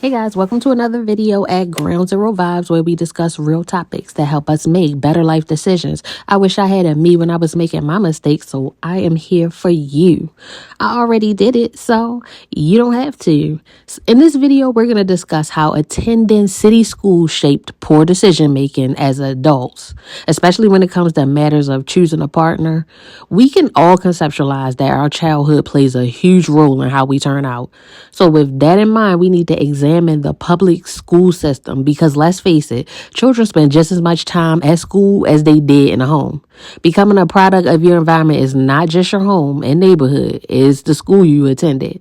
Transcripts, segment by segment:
Hey guys, welcome to another video at Ground Zero Vibes, where we discuss real topics that help us make better life decisions. I wish I had a me when I was making my mistakes, so I am here for you. I already did it, so you don't have to. In this video, we're going to discuss how attending city schools shaped poor decision making as adults, especially when it comes to matters of choosing a partner. We can all conceptualize that our childhood plays a huge role in how we turn out. So with that in mind, we need to examine the public school system because, let's face it, children spend just as much time at school as they did in a home. Becoming a product of your environment is not just your home and neighborhood, it's the school you attended.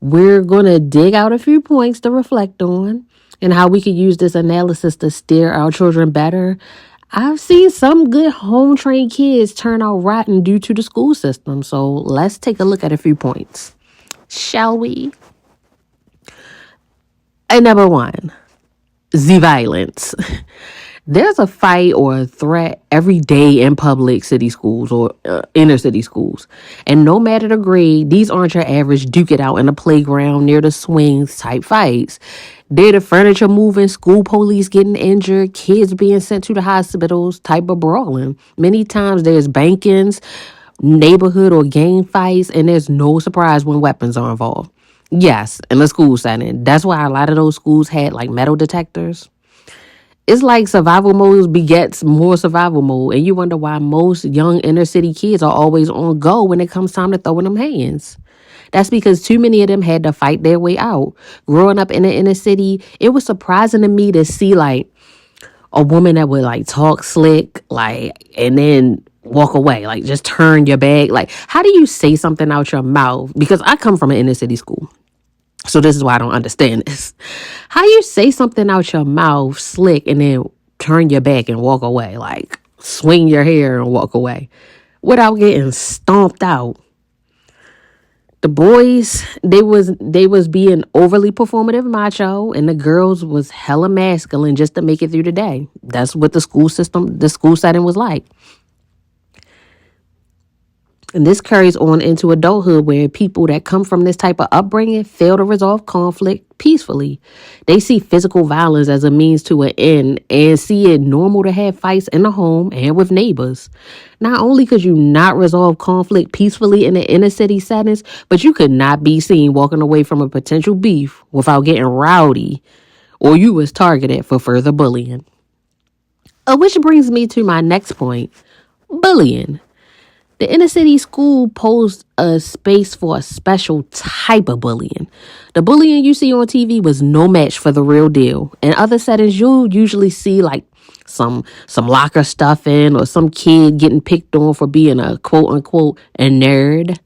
We're going to dig out a few points to reflect on and how we can use this analysis to steer our children better. I've seen some good home-trained kids turn out rotten due to the school system, so let's take a look at a few points. Shall we? And number one, the violence. There's a fight or a threat every day in public city schools or inner city schools. And no matter the grade, these aren't your average duke it out in the playground near the swings type fights. They're the furniture moving, school police getting injured, kids being sent to the hospitals type of brawling. Many times there's bankings, neighborhood or gang fights, and there's no surprise when weapons are involved. Yes, in the school setting. That's why a lot of those schools had like metal detectors. It's like survival mode begets more survival mode, and you wonder why most young inner city kids are always on go when it comes time to throwing them hands. That's because too many of them had to fight their way out. Growing up in the inner city, it was surprising to me to see like a woman that would like talk slick, like, and then walk away, like just turn your back. Like, how do you say something out your mouth? Because I come from an inner city school. So this is why I don't understand this. How you say something out your mouth slick and then turn your back and walk away, like swing your hair and walk away without getting stomped out. The boys, they was being overly performative macho, and the girls was hella masculine just to make it through the day. That's what the school setting was like. And this carries on into adulthood, where people that come from this type of upbringing fail to resolve conflict peacefully. They see physical violence as a means to an end and see it normal to have fights in the home and with neighbors. Not only could you not resolve conflict peacefully in the inner city settings, but you could not be seen walking away from a potential beef without getting rowdy, or you was targeted for further bullying. Which brings me to my next point, bullying. The inner city school posed a space for a special type of bullying. The bullying you see on TV was no match for the real deal. In other settings, you'll usually see like some locker stuffing or some kid getting picked on for being a quote unquote a nerd.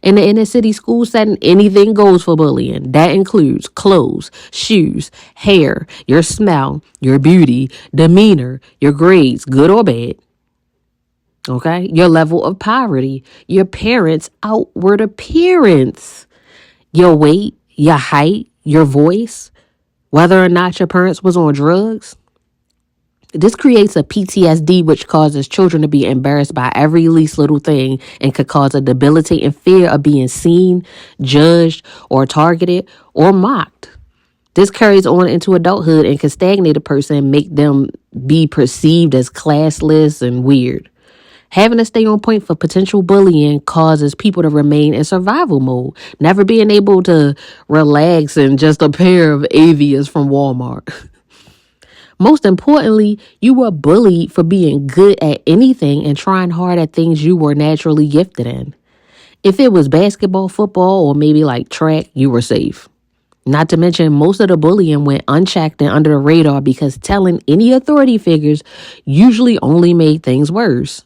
In the inner city school setting, anything goes for bullying. That includes clothes, shoes, hair, your smell, your beauty, demeanor, your grades, good or bad. Okay, your level of poverty, your parents' outward appearance, your weight, your height, your voice, whether or not your parents was on drugs. This creates a PTSD, which causes children to be embarrassed by every least little thing and could cause a debilitating fear of being seen, judged, or targeted, or mocked. This carries on into adulthood and can stagnate a person and make them be perceived as classless and weird. Having to stay on point for potential bullying causes people to remain in survival mode, never being able to relax in just a pair of Avias from Walmart. Most importantly, you were bullied for being good at anything and trying hard at things you were naturally gifted in. If it was basketball, football, or maybe like track, you were safe. Not to mention, most of the bullying went unchecked and under the radar because telling any authority figures usually only made things worse.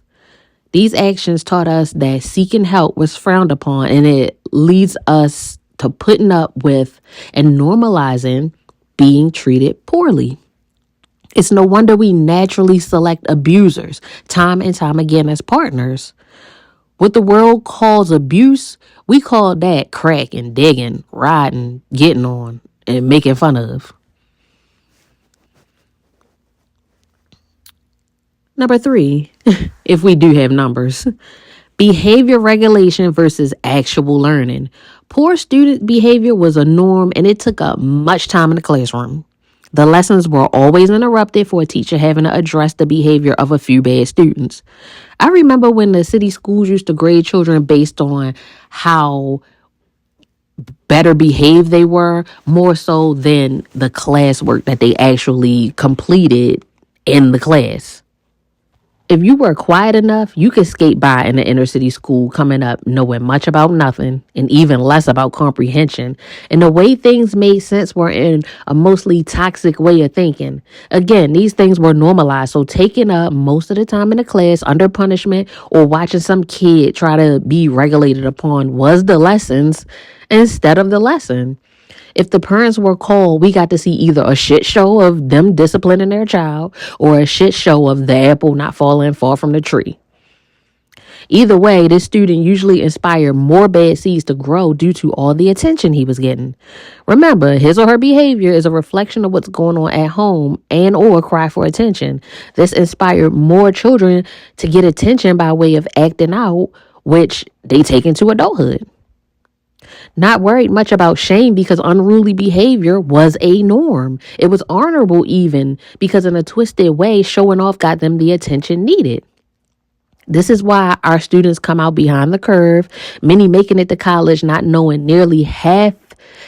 These actions taught us that seeking help was frowned upon, and it leads us to putting up with and normalizing being treated poorly. It's no wonder we naturally select abusers time and time again as partners. What the world calls abuse, we call that cracking, digging, riding, getting on, and making fun of. Number 3, if we do have numbers, behavior regulation versus actual learning. Poor student behavior was a norm and it took up much time in the classroom. The lessons were always interrupted for a teacher having to address the behavior of a few bad students. I remember when the city schools used to grade children based on how better behaved they were, more so than the classwork that they actually completed in the class. If you were quiet enough, you could skate by in the inner city school coming up knowing much about nothing and even less about comprehension. And the way things made sense were in a mostly toxic way of thinking. Again, these things were normalized. So taking up most of the time in the class under punishment or watching some kid try to be regulated upon was the lessons instead of the lesson. If the parents were called, we got to see either a shit show of them disciplining their child or a shit show of the apple not falling far from the tree. Either way, this student usually inspired more bad seeds to grow due to all the attention he was getting. Remember, his or her behavior is a reflection of what's going on at home and or cry for attention. This inspired more children to get attention by way of acting out, which they take into adulthood. Not worried much about shame because unruly behavior was a norm. It was honorable even because in a twisted way, showing off got them the attention needed. This is why our students come out behind the curve, many making it to college not knowing nearly half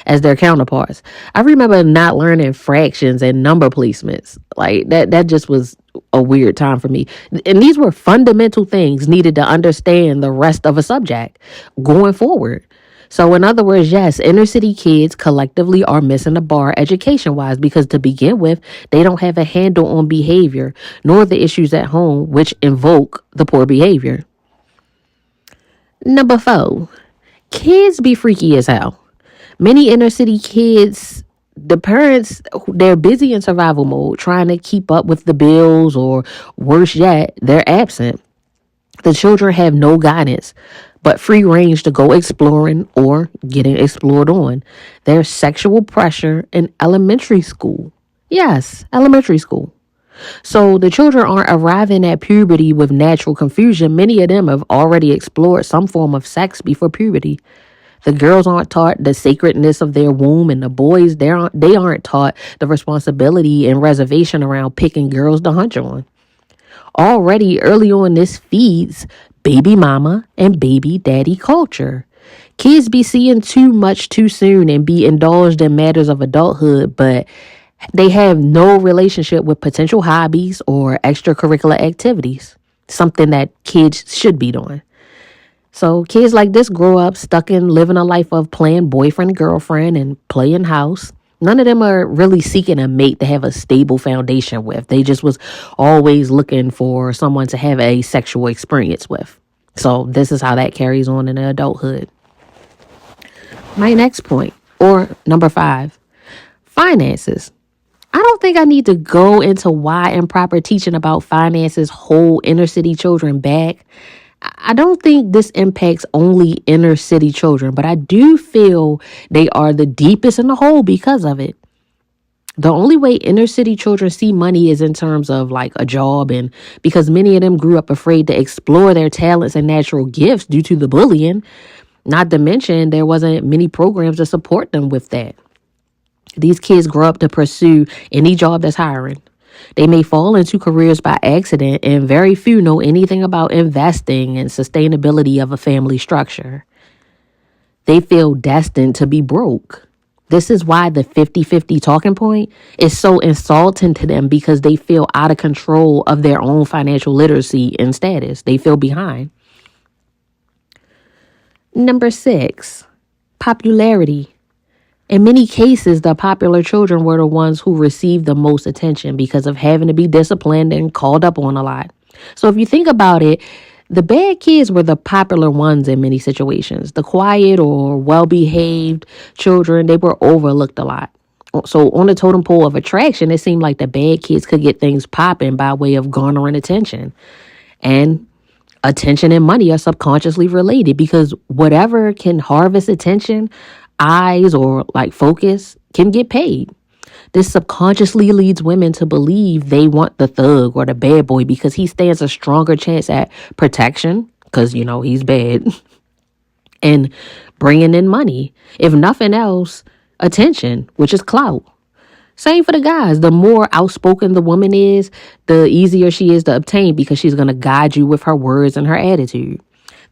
as their counterparts. I remember not learning fractions and number placements. Like that just was a weird time for me. And these were fundamental things needed to understand the rest of a subject going forward. So in other words, yes, inner city kids collectively are missing the bar education wise because to begin with, they don't have a handle on behavior nor the issues at home which invoke the poor behavior. Number 4, kids be freaky as hell. Many inner city kids, the parents, they're busy in survival mode trying to keep up with the bills, or worse yet, they're absent. The children have no guidance, but free range to go exploring or getting explored on. There's sexual pressure in elementary school. Yes, elementary school. So the children aren't arriving at puberty with natural confusion. Many of them have already explored some form of sex before puberty. The girls aren't taught the sacredness of their womb, and the boys, they aren't taught the responsibility and reservation around picking girls to hunch on. Already early on, this feeds baby mama and baby daddy culture. Kids be seeing too much too soon and be indulged in matters of adulthood, but they have no relationship with potential hobbies or extracurricular activities, something that kids should be doing. So kids like this grow up stuck in living a life of playing boyfriend, girlfriend, and playing house. None of them are really seeking a mate to have a stable foundation with. They just was always looking for someone to have a sexual experience with. So this is how that carries on in adulthood. My next point, or number 5, finances. I don't think I need to go into why improper teaching about finances hold inner city children back. I don't think this impacts only inner city children, but I do feel they are the deepest in the hole because of it. The only way inner city children see money is in terms of like a job, and because many of them grew up afraid to explore their talents and natural gifts due to the bullying. Not to mention there wasn't many programs to support them with that. These kids grow up to pursue any job that's hiring. They may fall into careers by accident, and very few know anything about investing and sustainability of a family structure. They feel destined to be broke. This is why the 50-50 talking point is so insulting to them, because they feel out of control of their own financial literacy and status. They feel behind. Number 6, popularity. In many cases, the popular children were the ones who received the most attention because of having to be disciplined and called up on a lot. So if you think about it, the bad kids were the popular ones in many situations. The quiet or well-behaved children, they were overlooked a lot. So on the totem pole of attraction, it seemed like the bad kids could get things popping by way of garnering attention. And attention and money are subconsciously related, because whatever can harvest attention, eyes, or like focus, can get paid. This subconsciously leads women to believe they want the thug or the bad boy because he stands a stronger chance at protection, because, he's bad, and bringing in money. If nothing else, attention, which is clout. Same for the guys. The more outspoken the woman is, the easier she is to obtain because she's going to guide you with her words and her attitude.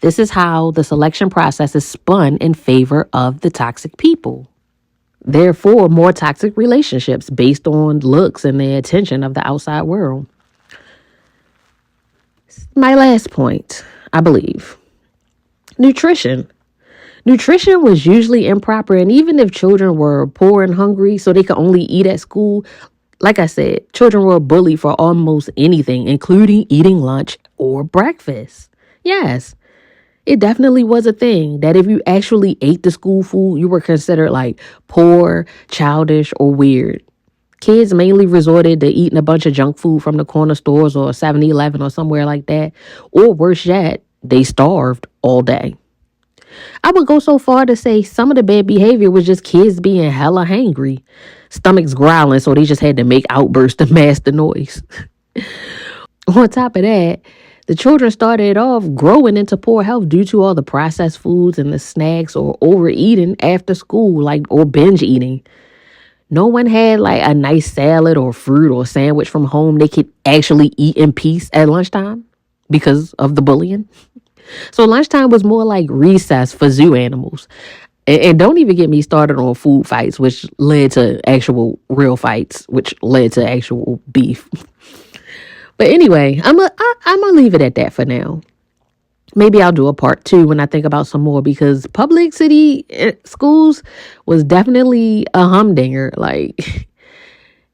This is how the selection process is spun in favor of the toxic people. Therefore, more toxic relationships based on looks and the attention of the outside world. My last point, I believe. Nutrition. Nutrition was usually improper, and even if children were poor and hungry so they could only eat at school, like I said, children were bullied for almost anything, including eating lunch or breakfast. Yes, it definitely was a thing that if you actually ate the school food, you were considered like poor, childish, or weird. Kids mainly resorted to eating a bunch of junk food from the corner stores or 7-Eleven or somewhere like that. Or worse yet, they starved all day. I would go so far to say some of the bad behavior was just kids being hella hangry, stomachs growling, so they just had to make outbursts to mask the noise. On top of that, the children started off growing into poor health due to all the processed foods and the snacks or overeating after school, or binge eating. No one had like a nice salad or fruit or sandwich from home they could actually eat in peace at lunchtime because of the bullying. So lunchtime was more like recess for zoo animals. And don't even get me started on food fights, which led to actual real fights, which led to actual beef. But anyway, I'm gonna leave it at that for now. Maybe I'll do a part 2 when I think about some more, because public city schools was definitely a humdinger. Like,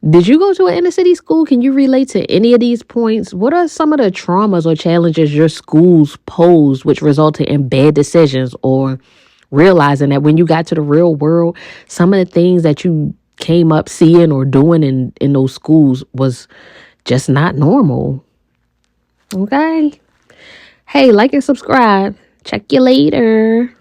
did you go to an inner city school? Can you relate to any of these points? What are some of the traumas or challenges your schools posed which resulted in bad decisions, or realizing that when you got to the real world, some of the things that you came up seeing or doing in those schools was just not normal? Okay. Hey, like and subscribe. Check you later.